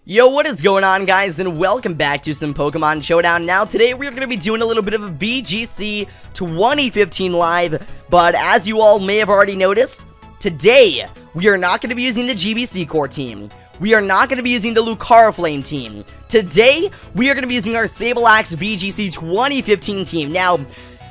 Yo, what is going on, guys, and welcome back to some Pokemon Showdown. Now, today we're going to be doing a little bit of a VGC 2015 live, but as you all may have already noticed, today we are not going to be using the GBC core team. We are not going to be using the Lucario Flame team. Today, we are going to be using our Sableye VGC 2015 team. Now,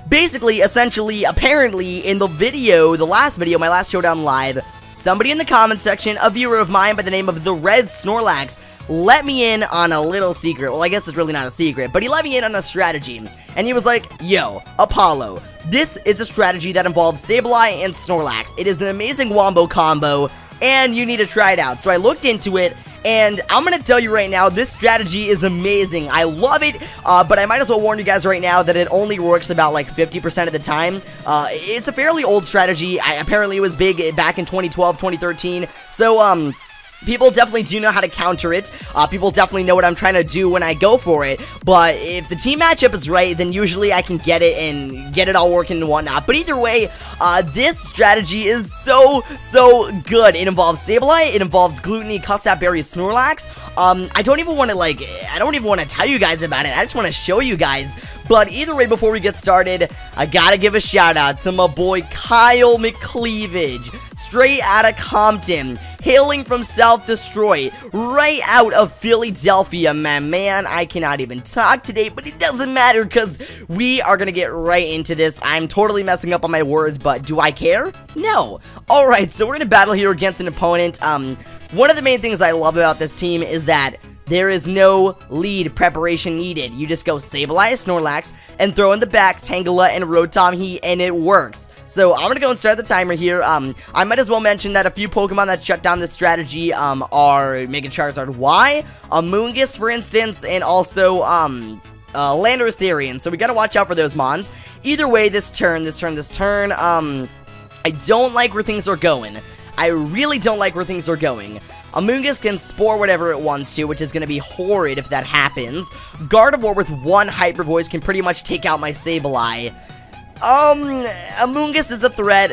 basically, essentially, apparently, in the last video, my last Showdown live, somebody in the comment section, a viewer of mine by the name of the Red Snorlax, let me in on a little secret. Well, I guess it's really not a secret, but he let me in on a strategy. And he was like, yo, Apollo, this is a strategy that involves Sableye and Snorlax. It is an amazing wombo combo, and you need to try it out. So I looked into it, and I'm gonna tell you right now, this strategy is amazing. I love it, but I might as well warn you guys right now that it only works about like 50% of the time. It's a fairly old strategy. Apparently it was big back in 2012, 2013. So, people definitely do know how to counter it. People definitely know what I'm trying to do when I go for it. But if the team matchup is right, then usually I can get it and get it all working and whatnot. But either way, this strategy is so good. It involves Sableye, it involves Gluttony, Custap Berry, Snorlax. I don't even want to tell you guys about it. I just want to show you guys. But either way, before we get started, I gotta give a shout out to my boy Kyle McCleavage, straight out of Compton, hailing from South Detroit, right out of Philadelphia, man. I cannot even talk today, but it doesn't matter because we are gonna get right into this. I'm totally messing up on my words, but do I care? No. Alright, so we're gonna battle here against an opponent. One of the main things I love about this team is that there is no lead preparation needed. You just go Sableye, Snorlax, and throw in the back Tangela and Rotom Heat, and it works. So I'm gonna go and start the timer here. I might as well mention that a few Pokemon that shut down this strategy are Mega Charizard Y, Amoonguss, for instance, and also Landorus Therian. So we gotta watch out for those mons. Either way, this turn, I don't like where things are going. I really don't like where things are going. Amoonguss can Spore whatever it wants to, which is going to be horrid if that happens. Gardevoir with one Hyper Voice can pretty much take out my Sableye. Amoonguss is a threat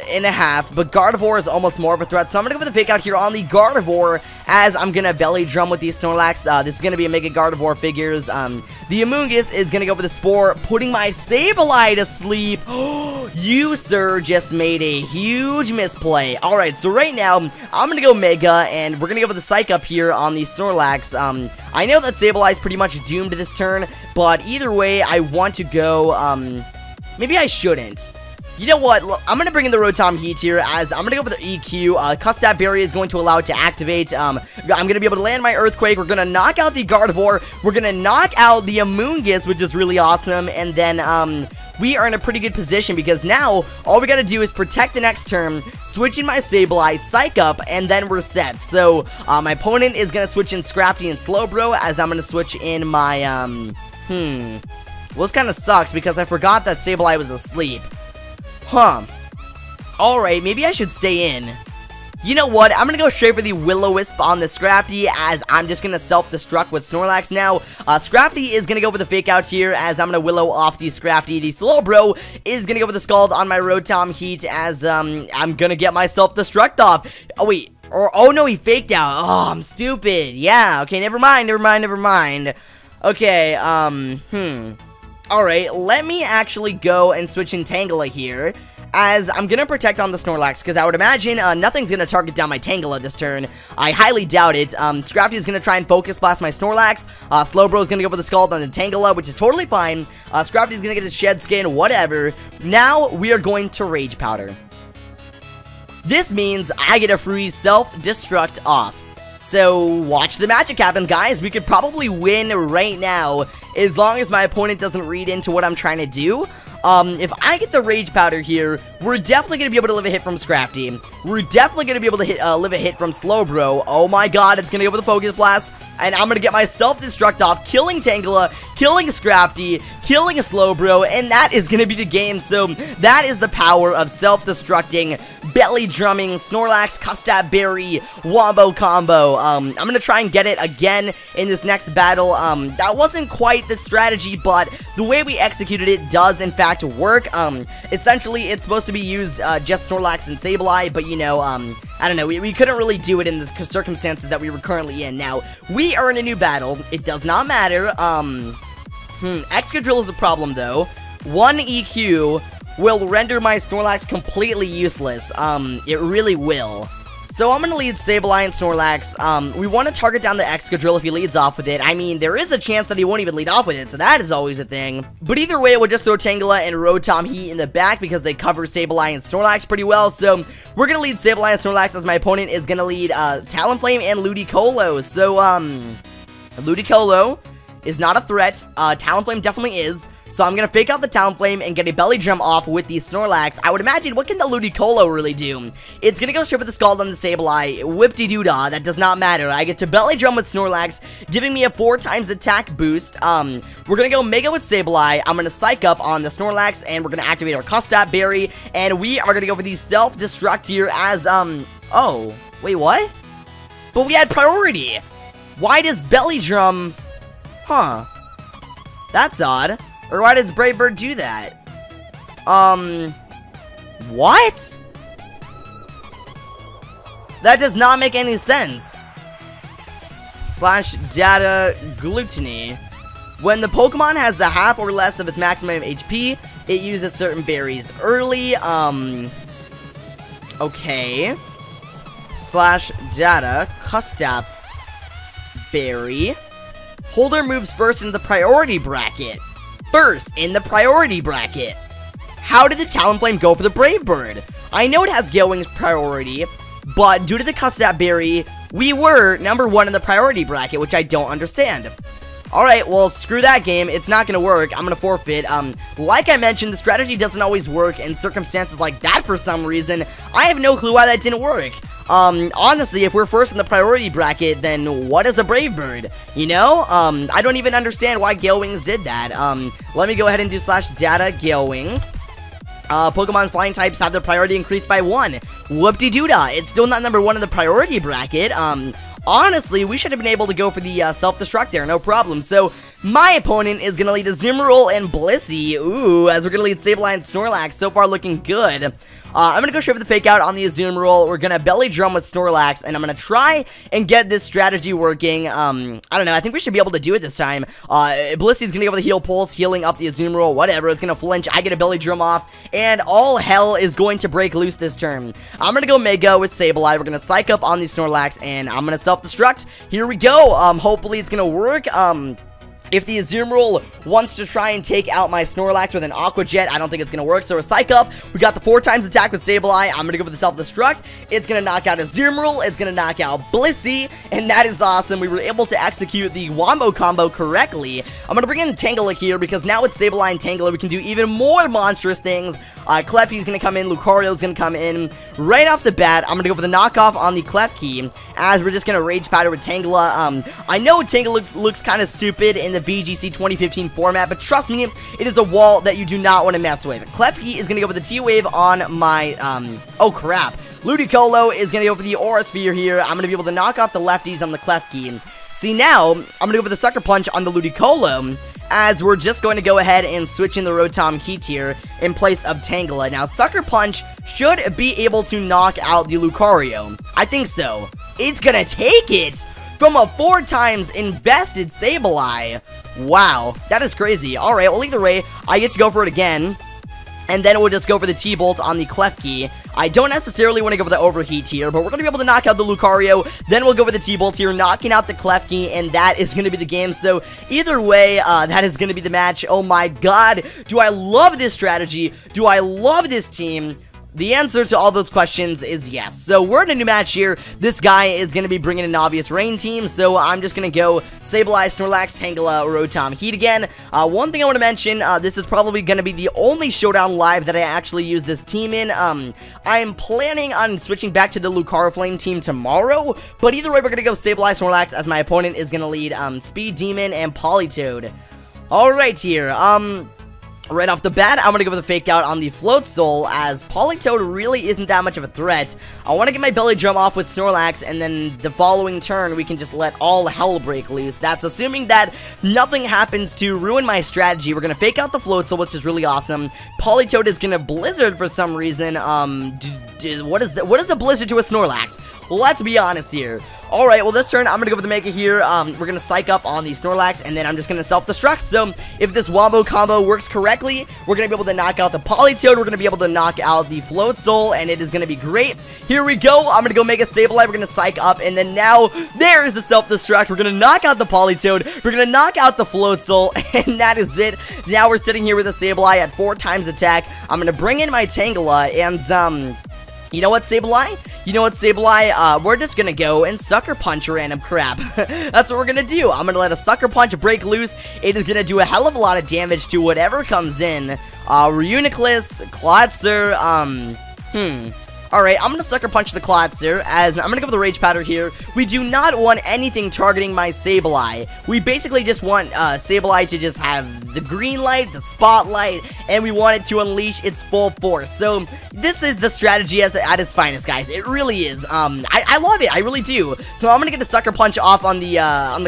and a half, but Gardevoir is almost more of a threat, so I'm gonna go for the fake out here on the Gardevoir, as I'm gonna belly drum with these Snorlax. This is gonna be a Mega Gardevoir figures. The Amoonguss is gonna go for the Spore, putting my Sableye to sleep. You, sir, just made a huge misplay. Alright, so right now, I'm gonna go Mega, and we're gonna go for the Psych Up here on the Snorlax. I know that Sableye is pretty much doomed this turn, but either way, I want to go, maybe I shouldn't. You know what? I'm going to bring in the Rotom Heat here, as I'm going to go for the EQ. Custap Berry is going to allow it to activate. I'm going to be able to land my Earthquake. We're going to knock out the Gardevoir. We're going to knock out the Amoonguss, which is really awesome. And then, we are in a pretty good position, because now, all we got to do is protect the next turn, switch in my Sableye, Psych Up, and then we're set. So, my opponent is going to switch in Scrafty and Slowbro, as I'm going to switch in my, well, this kind of sucks, because I forgot that Sableye was asleep. Huh. Alright, maybe I should stay in. You know what? I'm going to go straight for the Will-O-Wisp on the Scrafty, as I'm just going to self-destruct with Snorlax now. Scrafty is going to go for the Fake Out here, as I'm going to Willow off the Scrafty. The Slowbro is going to go for the Scald on my Rotom Heat, as I'm going to get my self-destruct off. Oh, wait. Oh, no, he faked out. Oh, I'm stupid. Yeah, okay, never mind. Okay, Alright, let me actually go and switch in Tangela here, as I'm gonna protect on the Snorlax, because I would imagine nothing's gonna target down my Tangela this turn. I highly doubt it. Scrafty is gonna try and Focus Blast my Snorlax. Slowbro is gonna go for the Scald on the Tangela, which is totally fine. Scrafty is gonna get a Shed Skin, whatever. Now, we are going to Rage Powder. This means I get a free self-destruct off. So, watch the magic happen, guys. We could probably win right now, as long as my opponent doesn't read into what I'm trying to do. If I get the Rage Powder here, we're definitely going to be able to live a hit from Scrafty. We're definitely going to be able to live a hit from Slowbro. Oh my god, it's going to go for the Focus Blast. And I'm going to get my self-destruct off, killing Tangela, killing Scrafty, killing a Slowbro, and that is going to be the game. So, that is the power of self-destructing, belly drumming, Snorlax, Custap Berry, Wombo combo. I'm going to try and get it again in this next battle. That wasn't quite the strategy, but the way we executed it does, in fact, work. Essentially, it's supposed to be used just Snorlax and Sableye, but, you know, I don't know, we couldn't really do it in the circumstances that we were currently in. Now, we are in a new battle. It does not matter. Excadrill is a problem, though. 1 EQ will render my Snorlax completely useless. It really will. So I'm going to lead Sableye and Snorlax. We want to target down the Excadrill if he leads off with it. I mean, there is a chance that he won't even lead off with it, so that is always a thing. But either way, we'll just throw Tangela and Rotom Heat in the back because they cover Sableye and Snorlax pretty well. So we're going to lead Sableye and Snorlax as my opponent is going to lead Talonflame and Ludicolo. So, Ludicolo is not a threat. Talonflame definitely is. So I'm going to fake out the Talonflame and get a Belly Drum off with the Snorlax. I would imagine, what can the Ludicolo really do? It's going to go straight for the Scald on the Sableye. Whip-de-doo-dah, that does not matter. I get to Belly Drum with Snorlax, giving me a 4 times attack boost. We're going to go Mega with Sableye. I'm going to Psych Up on the Snorlax, and we're going to activate our Custap Berry. And we are going to go for the Self-Destruct here as, oh, wait, what? But we had priority. Why does Belly Drum... Huh. That's odd. Or why does Brave Bird do that? What? That does not make any sense. / data gluttony. When the Pokemon has a half or less of its maximum HP, it uses certain berries early. Okay. / data Custap Berry. Holder moves first into the priority bracket. First in the priority bracket. How did the Talonflame go for the Brave Bird? I know it has Gale Wings priority, but due to the Custap Berry, we were number 1 in the priority bracket, which I don't understand. Alright, well, screw that game. It's not going to work. I'm going to forfeit. Like I mentioned, the strategy doesn't always work in circumstances like that for some reason. I have no clue why that didn't work. Honestly, if we're first in the priority bracket, then what is a Brave Bird? You know? I don't even understand why Gale Wings did that. Let me go ahead and do / data Gale Wings. Pokemon's flying types have their priority increased by 1. Whoop-de-doo-dah. It's still not number 1 in the priority bracket. Honestly, we should have been able to go for the self-destruct there, no problem. So, my opponent is going to lead Azumarill and Blissey. Ooh, as we're going to lead Sableye and Snorlax. So far, looking good. I'm going to go straight for the fake out on the Azumarill. We're going to Belly Drum with Snorlax, and I'm going to try and get this strategy working. I don't know, I think we should be able to do it this time. Blissey's going to go with the Heal Pulse, healing up the Azumarill, whatever. It's going to flinch, I get a Belly Drum off, and all hell is going to break loose this turn. I'm going to go Mega with Sableye. We're going to Psych Up on the Snorlax, and I'm going to self-destruct. Here we go. Hopefully it's going to work. If the Azumarill wants to try and take out my Snorlax with an Aqua Jet, I don't think it's going to work. So we're Psych Up. We got the 4 times attack with Sableye. I'm going to go for the Self-Destruct. It's going to knock out Azumarill. It's going to knock out Blissey. And that is awesome. We were able to execute the Wombo combo correctly. I'm going to bring in Tangela here because now with Sableye and Tangela, we can do even more monstrous things. Klefki's going to come in. Lucario's going to come in. Right off the bat, I'm going to go for the knockoff on the Klefki as we're just going to Rage Powder with Tangela. I know Tangela looks kind of stupid in the VGC 2015 format, but trust me, it is a wall that you do not want to mess with. Klefki is going to go for the T-Wave on my, oh crap. Ludicolo is going to go for the Aura Sphere here. I'm going to be able to knock off the lefties on the Klefki. See, now, I'm going to go for the Sucker Punch on the Ludicolo, as we're just going to go ahead and switch in the Rotom Heat here in place of Tangela. Now, Sucker Punch should be able to knock out the Lucario. I think so. It's going to take it from a 4 times invested Sableye. Wow, that is crazy. Alright, well, either way, I get to go for it again. And then we'll just go for the T-Bolt on the Klefki. I don't necessarily want to go for the Overheat here, but we're going to be able to knock out the Lucario. Then we'll go for the T-Bolt here, knocking out the Klefki, and that is going to be the game. So, either way, that is going to be the match. Oh my god, do I love this strategy? Do I love this team? The answer to all those questions is yes. So we're in a new match here. This guy is going to be bringing an obvious rain team, so I'm just going to go Sableye, Snorlax, Tangela, Rotom Heat again. One thing I want to mention, this is probably going to be the only Showdown Live that I actually use this team in. I'm planning on switching back to the Lucario Flame team tomorrow, but either way, we're going to go Sableye, Snorlax, as my opponent is going to lead Speed Demon and Politoed. Alright here, Right off the bat, I'm gonna go with a fake out on the Float Soul, as Politoed really isn't that much of a threat. I want to get my Belly Drum off with Snorlax, and then the following turn, we can just let all hell break loose. That's assuming that nothing happens to ruin my strategy. We're gonna fake out the Float Soul, which is really awesome. Politoed is gonna Blizzard for some reason. What is the Blizzard to a Snorlax? Let's be honest here. Alright, well this turn, I'm gonna go with the Mega here. We're gonna Psych Up on the Snorlax, and then I'm just gonna Self-Destruct. So, if this Wombo combo works correctly, we're gonna be able to knock out the Politoed, we're gonna be able to knock out the Float Soul, and it is gonna be great. Here we go, I'm gonna go Mega Sableye, we're gonna Psych Up, and then now, there is the Self-Destruct. We're gonna knock out the Politoed, we're gonna knock out the Float Soul, and that is it. Now we're sitting here with a Sableye at 4 times attack. I'm gonna bring in my Tangela, and, you know what, Sableye? We're just gonna go and Sucker Punch random crap. That's what we're gonna do. I'm gonna let a Sucker Punch break loose. It is gonna do a hell of a lot of damage to whatever comes in. Reuniclus, Klotzer, Alright, I'm gonna Sucker Punch the Klotzer, as I'm gonna go with the Rage Powder here. We do not want anything targeting my Sableye. We basically just want Sableye to just have the green light, the spotlight, and we want it to unleash its full force. So, this is the strategy at its finest, guys. It really is. I love it. I really do. So, I'm gonna get the Sucker Punch off on the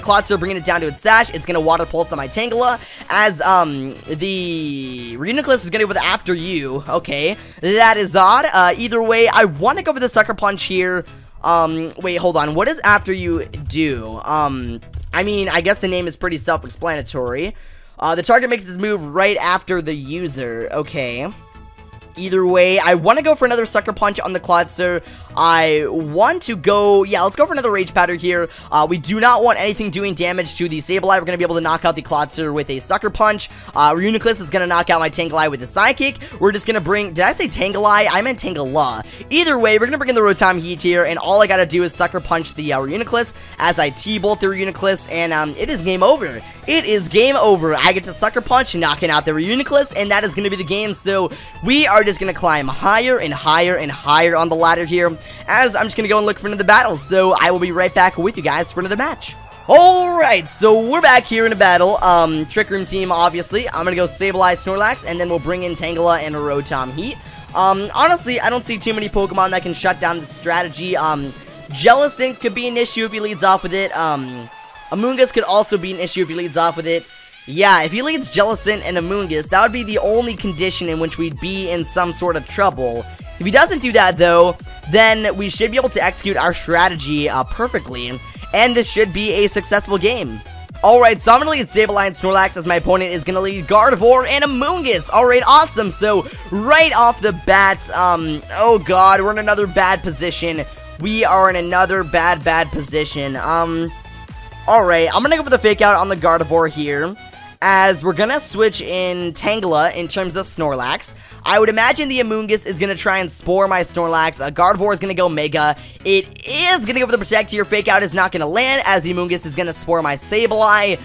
Klotzer, bringing it down to its sash. It's gonna Water Pulse on my Tangela, as, the Reuniclus is gonna go with After You. Okay, that is odd. Either way, I want to go for the Sucker Punch here. Wait, hold on. What does After You do? I mean, I guess the name is pretty self-explanatory. The target makes this move right after the user. Okay. Either way, I want to go for another Sucker Punch on the Klotzer. I want to go, yeah, let's go for another Rage Powder here. We do not want anything doing damage to the Sableye. We're going to be able to knock out the Klotzer with a Sucker Punch. Reuniclus is going to knock out my Tangela with a Psychic. We're just going to bring, did I say Tangela? I meant Tangela. Either way, we're going to bring in the Rotom Heat here, and all I got to do is Sucker Punch the Reuniclus as I T-Bolt the Reuniclus, and it is game over. It is game over. I get to Sucker Punch, knocking out the Reuniclus, and that is going to be the game. So, we are just going to climb higher and higher and higher on the ladder here, as I'm just going to go and look for another battle. So, I will be right back with you guys for another match. Alright, so we're back here in a battle. Trick Room team, obviously. I'm going to go Sableye, Snorlax, and then we'll bring in Tangela and a Rotom Heat. Honestly, I don't see too many Pokemon that can shut down the strategy. Jellicent could be an issue if he leads off with it. Amoonguss could also be an issue if he leads off with it. Yeah, if he leads Jellicent and Amoonguss, that would be the only condition in which we'd be in some sort of trouble. If he doesn't do that, though, then we should be able to execute our strategy perfectly, and this should be a successful game. Alright, so I'm going to lead Sableye and Snorlax, as my opponent is going to lead Gardevoir and Amoonguss. Alright, awesome. So, right off the bat, oh god, we're in another bad position. We are in another bad position. Alright, I'm going to go for the Fake Out on the Gardevoir here, as we're going to switch in Tangela in terms of Snorlax. I would imagine the Amoonguss is going to try and Spore my Snorlax. Gardevoir is going to go Mega. It is going to go for the Protect here. Fake Out is not going to land, as the Amoonguss is going to Spore my Sableye.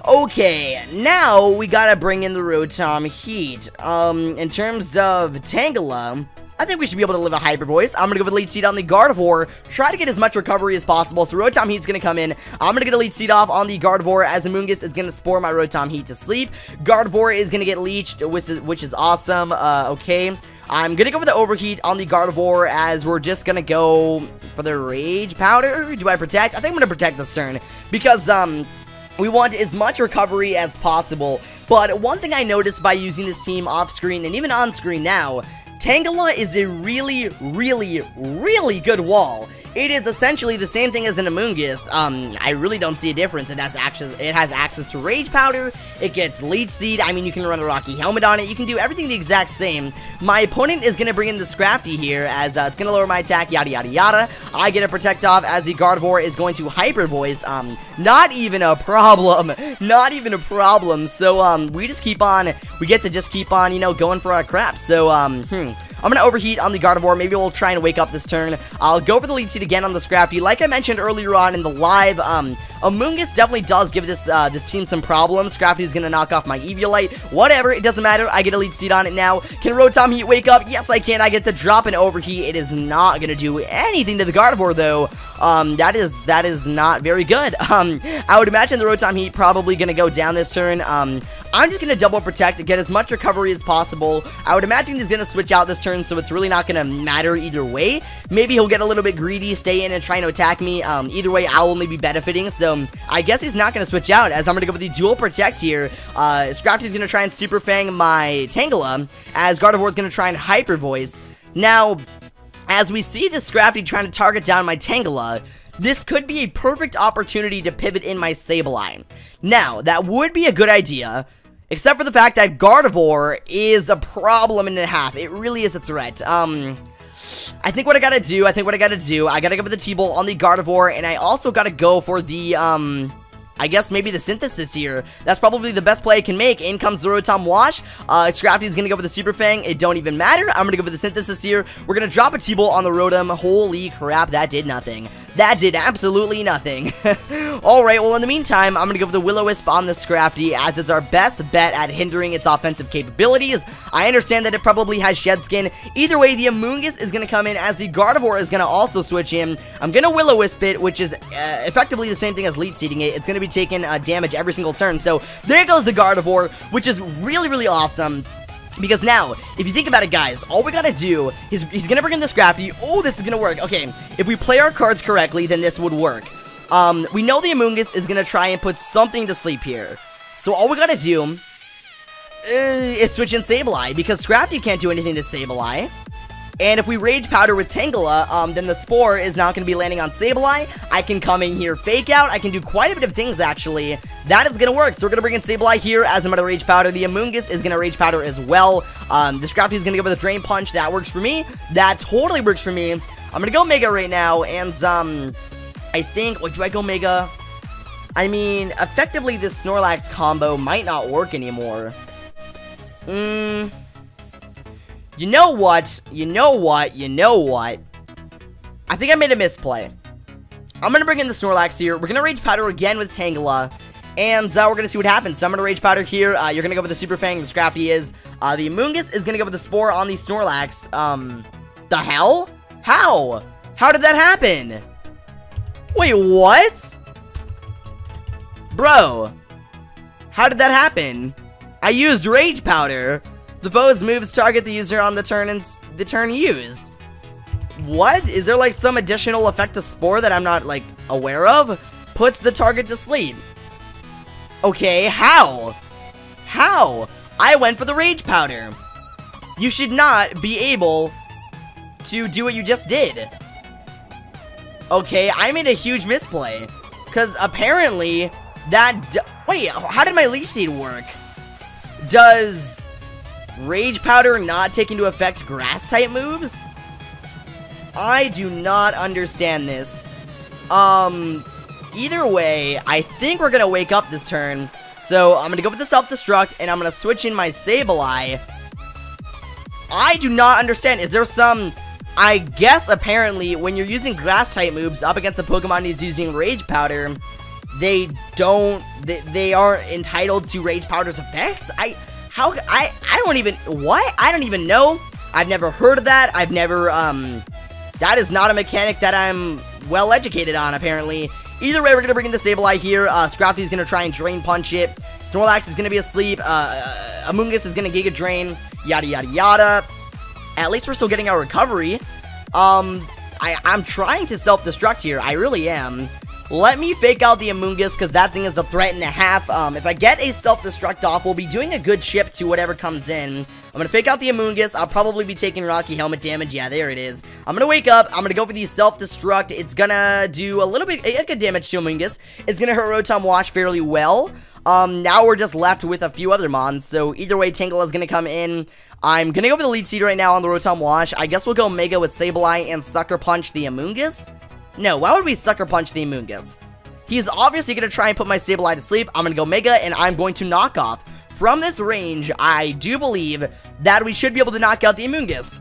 Okay, now we got to bring in the Rotom Heat. In terms of Tangela, I think we should be able to live a Hyper Voice. I'm going to go with Lead Seed on the Gardevoir. Try to get as much recovery as possible. So Rotom Heat's going to come in. I'm going to get a Lead Seed off on the Gardevoir, as Amoonguss is going to Spore my Rotom Heat to sleep. Gardevoir is going to get leeched, which is awesome. Okay. I'm going to go for the Overheat on the Gardevoir, as we're just going to go for the Rage Powder. Do I Protect? I think I'm going to Protect this turn, because, we want as much recovery as possible. But one thing I noticed by using this team off-screen and even on-screen now, Tangela is a really good wall. It is essentially the same thing as an Amoonguss. I really don't see a difference. It has access to Rage Powder. It gets Leech Seed. I mean, you can run a Rocky Helmet on it. You can do everything the exact same. My opponent is going to bring in the Scrafty here, as it's going to lower my attack, yada yada yada. I get a Protect off, as the Gardevoir is going to Hyper Voice. Not even a problem. Not even a problem. So, we just keep on, we get to just keep on, you know, going for our crap. So, I'm going to Overheat on the Gardevoir. Maybe we'll try and wake up this turn. I'll go for the Lead Seed again on the Scrafty. Like I mentioned earlier on in the live, Amoonguss definitely does give this this team some problems. Scrafty's gonna knock off my Eviolite. Whatever, it doesn't matter. I get a lead seat on it now. Can Rotom Heat wake up? Yes, I can. I get the drop and overheat. It is not gonna do anything to the Gardevoir, though. That is not very good. I would imagine the Rotom Heat probably gonna go down this turn. I'm just gonna double protect, get as much recovery as possible. I would imagine he's gonna switch out this turn, so it's really not gonna matter either way. Maybe he'll get a little bit greedy, stay in and try to attack me. Either way, I'll only be benefiting, so I guess he's not gonna switch out, as I'm gonna go with the dual protect here. Scrafty's gonna try and Super Fang my Tangela, as Gardevoir's gonna try and Hyper Voice. Now, as we see this Scrafty trying to target down my Tangela, this could be a perfect opportunity to pivot in my Sableye. Now, that would be a good idea, except for the fact that Gardevoir is a problem and a half. It really is a threat. I think what I gotta do, I gotta go for the T-Bolt on the Gardevoir, and I also gotta go for the, I guess maybe the Synthesis here. That's probably the best play I can make. In comes the Rotom Wash. Scrafty's gonna go for the Super Fang. It don't even matter. I'm gonna go for the Synthesis here. We're gonna drop a T-Bolt on the Rotom. Holy crap, that did nothing. That did absolutely nothing. Alright, well in the meantime, I'm gonna go for the Will-O-Wisp on the Scrafty, as it's our best bet at hindering its offensive capabilities. I understand that it probably has Shed Skin. Either way, the Amoonguss is gonna come in, as the Gardevoir is gonna also switch in. I'm gonna Will-O-Wisp it, which is effectively the same thing as lead seeding it. It's gonna be taking damage every single turn. So there goes the Gardevoir, which is really, really awesome. Because now, if you think about it, guys, all we gotta do is he's gonna bring in the Scrafty. Oh, this is gonna work. Okay, if we play our cards correctly, then this would work. We know the Amoonguss is gonna try and put something to sleep here. So all we gotta do is switch in Sableye, because Scrafty can't do anything to Sableye. And if we Rage Powder with Tangela, then the Spore is not going to be landing on Sableye. I can come in here, Fake Out. I can do quite a bit of things, actually. That is going to work. So we're going to bring in Sableye here as I'm going to Rage Powder. The Amoonguss is going to Rage Powder as well. The Scrafty is going to go with a Drain Punch. That works for me. That totally works for me. I'm going to go Mega right now. And, I think, do I go Mega? I mean, effectively, this Snorlax combo might not work anymore. You know what? I think I made a misplay. I'm gonna bring in the Snorlax here. We're gonna Rage Powder again with Tangela. And we're gonna see what happens. So I'm gonna Rage Powder here. You're gonna go with the Super Fang. The Scrafty is. The Amoonguss is gonna go with the Spore on the Snorlax. The hell? How? How did that happen? Wait, what? Bro. How did that happen? I used Rage Powder. The foe's moves target the user on the turn and the turn used. What? Is there like some additional effect to Spore that I'm not like aware of? Puts the target to sleep. Okay, how? How? I went for the Rage Powder. You should not be able to do what you just did. Okay, I made a huge misplay. Because apparently that... Wait, how did my Leech Seed work? Does Rage Powder not take into effect Grass-type moves? I do not understand this. Either way, I think we're gonna wake up this turn. So, I'm gonna go with the Self-Destruct, and I'm gonna switch in my Sableye. I do not understand. Is there some... I guess, apparently, when you're using Grass-type moves up against a Pokemon who's using Rage Powder, they aren't entitled to Rage Powder's effects? I don't even... What? I don't even know. I've never heard of that. I've never, that is not a mechanic that I'm well-educated on, apparently. Either way, we're gonna bring in the Sableye here. Scrafty's gonna try and Drain Punch it. Snorlax is gonna be asleep. Amoonguss is gonna Giga Drain. Yada, yada, yada. At least we're still getting our recovery. I'm trying to self-destruct here. I really am. Let me fake out the Amoonguss, because that thing is the threat and a half. If I get a self-destruct off, we'll be doing a good chip to whatever comes in. I'm going to fake out the Amoonguss. I'll probably be taking Rocky Helmet damage. Yeah, there it is. I'm going to wake up. I'm going to go for the self-destruct. It's going to do a little bit of good damage to Amoonguss. It's going to hurt Rotom Wash fairly well. Now we're just left with a few other mons. So either way, Tangela is going to come in. I'm going to go for the Leech Seed right now on the Rotom Wash. I guess we'll go Mega with Sableye and Sucker Punch the Amoonguss. No, why would we Sucker Punch the Amoonguss? He's obviously going to try and put my Sableye to sleep. I'm going to go Mega, and I'm going to knock off. From this range, I do believe that we should be able to knock out the Amoonguss.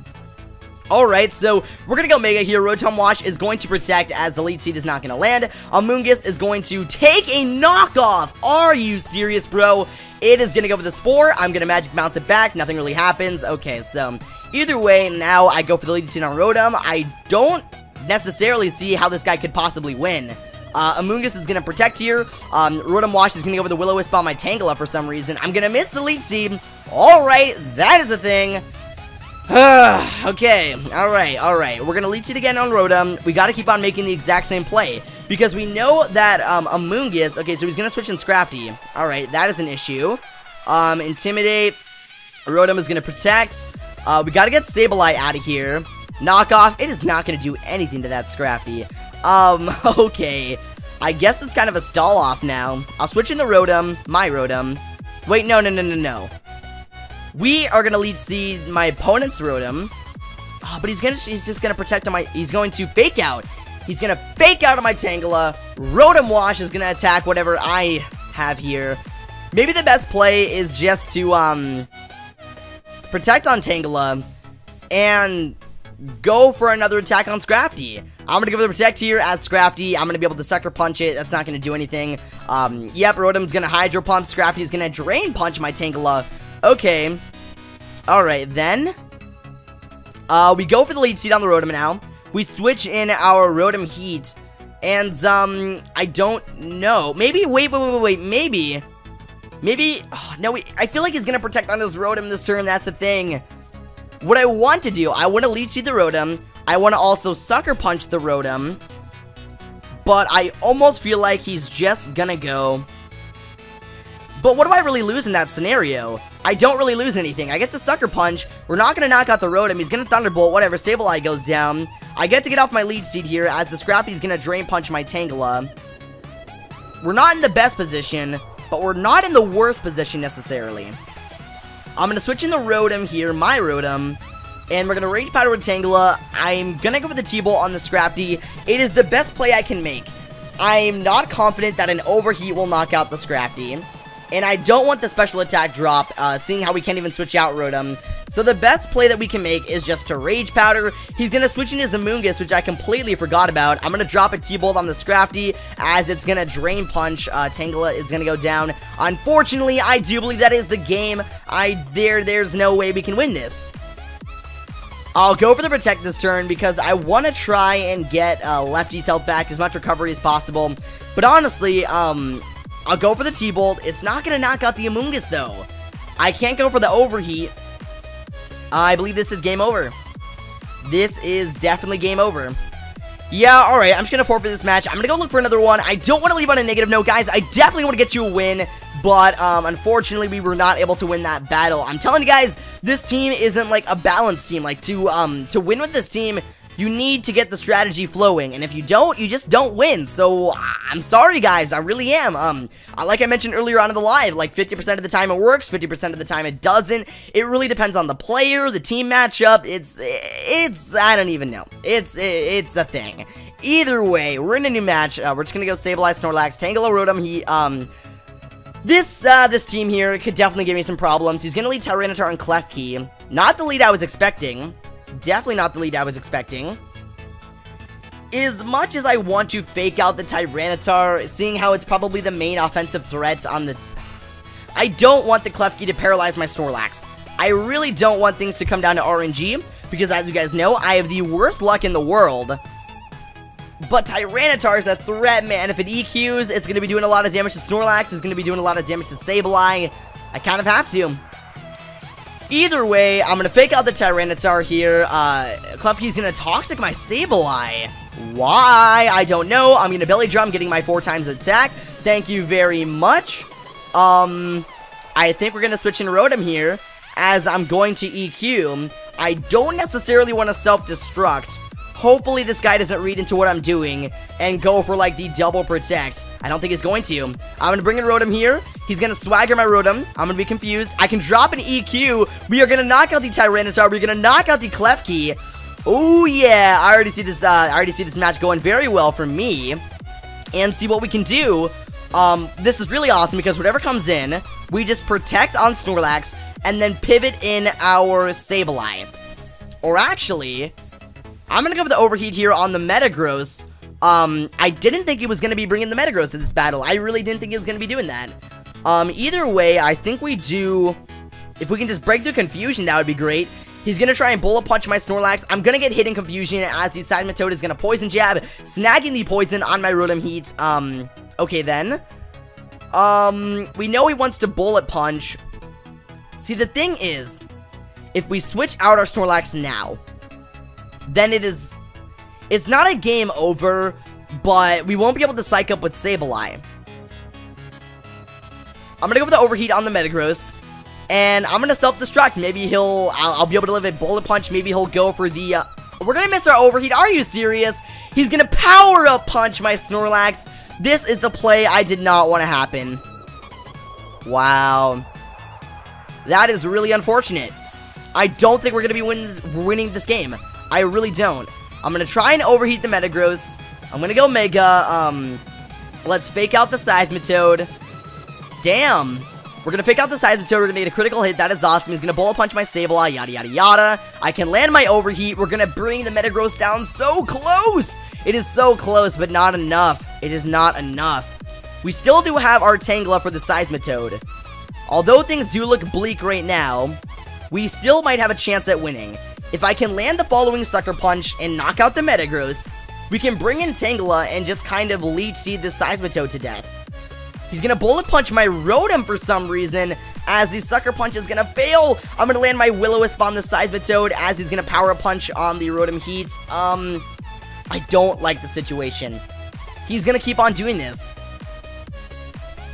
Alright, so we're gonna go Mega here. Rotom Wash is going to protect as the lead seed is not gonna land. Amoonguss is going to take a knockoff. Are you serious, bro? It is gonna go for the Spore. I'm gonna Magic Bounce it back. Nothing really happens. Okay, so either way, now I go for the lead seed on Rotom. I don't necessarily see how this guy could possibly win. Amoonguss is gonna protect here. Rotom Wash is gonna go with the Will-O-Wisp on my Tangela for some reason. I'm gonna miss the lead seed. Alright, that is a thing. Okay, alright. We're gonna lead seed again on Rotom. We gotta keep on making the exact same play. Because we know that, Amoonguss... Okay, so he's gonna switch in Scrafty. Alright, that is an issue. Intimidate. Rotom is gonna protect. We gotta get Sableye out of here. Knockoff. It is not gonna do anything to that Scrafty. Okay. I guess it's kind of a stall off now. I'll switch in the Rotom. My Rotom. Wait, no. We are gonna lead seed my opponent's Rotom. Oh, but he's just gonna protect on my... He's going to fake out. He's gonna fake out on my Tangela. Rotom Wash is gonna attack whatever I have here. Maybe the best play is just to, protect on Tangela and go for another attack on Scrafty. I'm gonna go for the protect here as Scrafty. I'm gonna be able to Sucker Punch it. That's not gonna do anything. Yep, Rotom's gonna Hydro Pump. Scrafty's gonna Drain Punch my Tangela. Okay. Alright, then. We go for the lead seed on the Rotom now. We switch in our Rotom Heat. And, I don't know. Maybe, wait, maybe. Oh, no, I feel like he's gonna protect on this Rotom this turn. That's the thing. What I want to do, I want to lead seed the Rotom. I want to also Sucker Punch the Rotom. But I almost feel like he's just gonna go. But what do I really lose in that scenario? I don't really lose anything. I get the Sucker Punch. We're not going to knock out the Rotom. He's going to Thunderbolt. Whatever. Sableye goes down. I get to get off my lead seed here as the Scrafty's going to Drain Punch my Tangela. We're not in the best position, but we're not in the worst position necessarily. I'm going to switch in the Rotom here, my Rotom. And we're going to Rage Powder with Tangela. I'm going to go for the T-Bolt on the Scrafty. It is the best play I can make. I'm not confident that an Overheat will knock out the Scrafty. And I don't want the special attack drop, seeing how we can't even switch out Rotom. So the best play that we can make is just to Rage Powder. He's going to switch in his Amoonguss, which I completely forgot about. I'm going to drop a T-Bolt on the Scrafty, as it's going to Drain Punch. Tangela is going to go down. Unfortunately, I do believe that is the game. There's no way we can win this. I'll go for the Protect this turn, because I want to try and get Lefty's health back, as much recovery as possible. But honestly, I'll go for the T-Bolt. It's not going to knock out the Amoonguss, though. I can't go for the Overheat. I believe this is game over. This is definitely game over. Yeah, alright. I'm just going to forfeit this match. I'm going to go look for another one. I don't want to leave on a negative note, guys. I definitely want to get you a win. But, unfortunately, we were not able to win that battle. I'm telling you guys, this team isn't, like, a balanced team. Like, to win with this team, you need to get the strategy flowing, and if you don't, you just don't win. So, I'm sorry, guys. I really am. Like I mentioned earlier on in the live, like, 50% of the time it works, 50% of the time it doesn't. It really depends on the player, the team matchup. It's, I don't even know. It's a thing. Either way, we're in a new match. We're just gonna go Sableye, Snorlax, Tangela, Rotom. This team here could definitely give me some problems. He's gonna lead Tyranitar and Klefki. Not the lead I was expecting. Definitely not the lead I was expecting. As much as I want to fake out the Tyranitar, seeing how it's probably the main offensive threats on the... I don't want the Klefki to paralyze my Snorlax. I really don't want things to come down to RNG, because as you guys know, I have the worst luck in the world. But Tyranitar is a threat, man. If it EQs, it's going to be doing a lot of damage to Snorlax. It's going to be doing a lot of damage to Sableye. I kind of have to. Either way, I'm going to fake out the Tyranitar here. Klefki's going to Toxic my Sableye. Why? I don't know. I'm going to Belly Drum, getting my 4 times attack. Thank you very much. I think we're going to switch in Rotom here, as I'm going to EQ. I don't necessarily want to self-destruct. Hopefully this guy doesn't read into what I'm doing and go for, like, the double protect. I don't think he's going to. I'm going to bring in Rotom here. He's going to Swagger my Rotom. I'm going to be confused. I can drop an EQ. We are going to knock out the Tyranitar. We're going to knock out the Klefki. Oh, yeah. I already see this match going very well for me. And see what we can do. This is really awesome because whatever comes in, we just protect on Snorlax and then pivot in our Sableye. Or actually, I'm gonna go for the overheat here on the Metagross. I didn't think he was gonna be bringing the Metagross to this battle. I really didn't think he was gonna be doing that. Either way, I think we do... If we can just break through confusion, that would be great. He's gonna try and bullet punch my Snorlax. I'm gonna get hit in confusion as the Seismitoad is gonna poison jab, snagging the poison on my Rotom Heat. Okay then. We know he wants to bullet punch. See, the thing is, if we switch out our Snorlax now, then it's not a game over, but we won't be able to psych up with Sableye. I'm gonna go for the overheat on the Metagross, and I'm gonna self-destruct. Maybe I'll be able to live a bullet punch. Maybe he'll go for the, we're gonna miss our overheat. Are you serious? He's gonna power up punch my Snorlax. This is the play I did not want to happen. Wow. That is really unfortunate. I don't think we're gonna be winning this game. I really don't. I'm gonna try and overheat the Metagross. I'm gonna go Mega. Let's fake out the Seismitoad. Damn. We're gonna fake out the Seismitoad. We're gonna get a critical hit. That is awesome. He's gonna bullet punch my Sableye. Yada, yada, yada. I can land my overheat. We're gonna bring the Metagross down so close. It is so close, but not enough. It is not enough. We still do have our Tangela for the Seismitoad. Although things do look bleak right now, we still might have a chance at winning. If I can land the following Sucker Punch and knock out the Metagross, we can bring in Tangela and just kind of Leech Seed the Seismitoad to death. He's gonna Bullet Punch my Rotom for some reason, as the Sucker Punch is gonna fail. I'm gonna land my Will-O-Wisp on the Seismitoad, as he's gonna Power Punch on the Rotom Heat. I don't like the situation. He's gonna keep on doing this.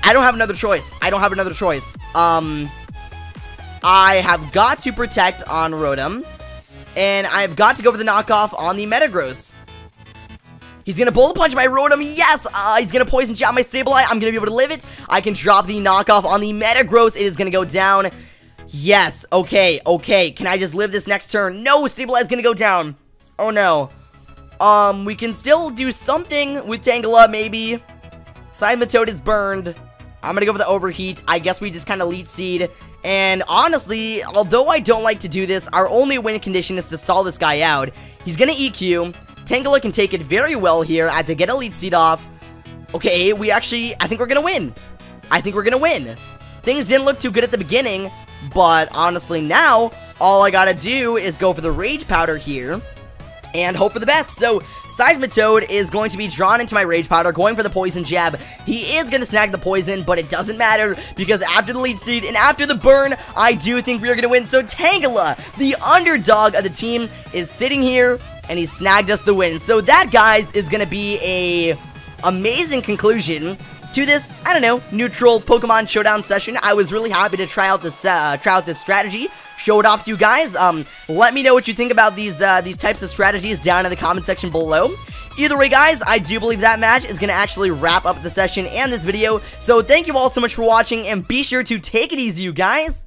I don't have another choice. I don't have another choice. I have got to protect on Rotom, and I've got to go for the knockoff on the Metagross. He's gonna Bullet Punch my Rotom. Yes! He's gonna Poison Jab my Sableye. I'm gonna be able to live it. I can drop the knockoff on the Metagross. It is gonna go down. Yes. Okay. Okay. Can I just live this next turn? No! Sableye is gonna go down. Oh, no. We can still do something with Tangela, maybe. Seismitoad is burned. I'm gonna go for the Overheat. I guess we just kind of Leech Seed. And honestly, although I don't like to do this, our only win condition is to stall this guy out. He's gonna EQ. Tangela can take it very well here as I get a Leech Seed off. Okay, I think we're gonna win. I think we're gonna win. Things didn't look too good at the beginning, but honestly now, all I gotta do is go for the Rage Powder here and hope for the best. So, Seismitoad is going to be drawn into my Rage Powder, going for the Poison Jab. He is going to snag the Poison, but it doesn't matter, because after the Leech Seed and after the burn, I do think we are going to win. So, Tangela, the underdog of the team, is sitting here, and he snagged us the win. So, that, guys, is going to be a amazing conclusion to this, I don't know, neutral Pokemon Showdown session. I was really happy to try out this strategy. Show it off to you guys. Let me know what you think about these types of strategies down in the comment section below. Either way, guys, I do believe that match is going to actually wrap up the session and this video. So thank you all so much for watching, and be sure to take it easy, you guys.